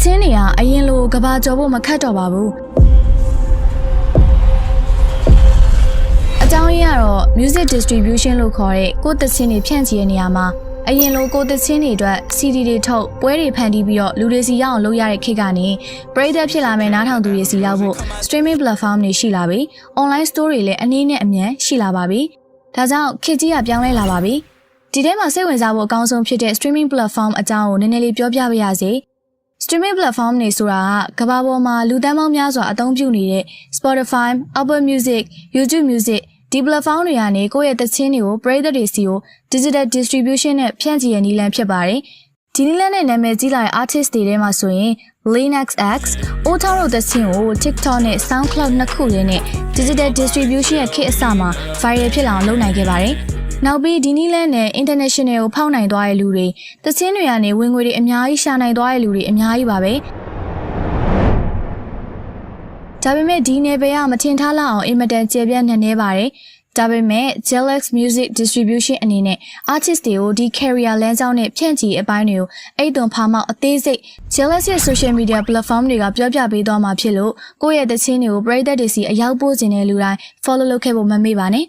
ချင်းနေကအရင်လိုကဘာကျော်ဖို့မခတ်တော့ပါဘူးအကြောင်းရင်းကတော့ music distribution လို့ခေါ်တဲ့ကိုယ်တချင်းတွေဖြန့်ချီတဲ့နေရာမှာအရင်လိုကိုယ်တချင်းတွေအတွက် CD တွေထုတ်ပွဲတွေဖန်တီးပြီးတော့လူတွေစီရောက်အောင်လုပ်ရတဲ့ခေတ်ကနေပရိသတ်ဖြစ်လာမဲ့နားထောင်သူတွေစီရောက်ဖို့ streaming platform တွေရှိလာပြီ online store တွေလည်းအနည်းနဲ့အမြန်ရှိလာပါပြီဒါကြောင့်ခေတ်ကြီးကပြောင်းလဲလာပါပြီဒီထဲမှာစိတ်ဝင်စားဖို့အကောင်းဆုံးဖြစ်တဲ့ streaming platform အကြောင်းကိုနည်းနည်းလေးပြောပြပါရစေstreaming platform တွေဆိုတာကကမ္ဘာပေါ်မှာလူသန်းပေါင်းများစွာအသုံးပြုနေတဲ့ Spotify, Apple Music, YouTube Music ဒီ platform တွေကနေကိုယ့်ရဲ့သချင်းတွေကိုပရိသတ်တွေစီကို digital distribution နဲ့ဖြန့်ချီရတဲ့နည်းလမ်းဖြစ်ပါတယ်။ဒီနည်းလမ်းနဲ့နာမည်ကြီးလာတဲ့ artist တွေထဲမှာဆိုရင် Linux X, Otaro တို့သချင်းကို TikTok နဲ့ SoundCloud နှစ်ခုနဲ့ digital distribution ရဲ့ခေတ်အစမှာ viral ဖြစ်လာအောင်လုပ်နိုင်ခဲ့ပါတယ်။နောက်ပြီးဒီနည်းလမ်းနဲ့ international ကိုဖောက်နိုင်သွားတဲ့လူတွေသချင်းတွေကနေဝင်ငွေတွေအများကြီးရှာနိုင်သွားတဲ့လူတွေအများကြီးပါပဲဒါပေမဲ့ဒီနယ်ပယ်ကမထင်ထားလောက်အောင်အင်မတန်ကျေပြန့်နေပါတယ်ဒါပေမဲ့ Jelex Music Distribution အနေနဲ့ artist တွေကိုဒီ career လမ်းကြောင်းနဲ့ဖြန့်ချီအပိုင်းတွေကိုအိတ်သွန်ဖာမောက်အသေးစိတ် Jelex ရဲ့ social media platform တွေကပြောပြပေးသွားမှာဖြစ်လို့ကိုယ့်ရဲ့သချင်းတွေကိုပရိသတ်တွေစီအရောက်ပို့ခြင်းတဲ့လူတိုင်း follow လုပ်ခဲ့ဖို့မမေ့ပါနဲ့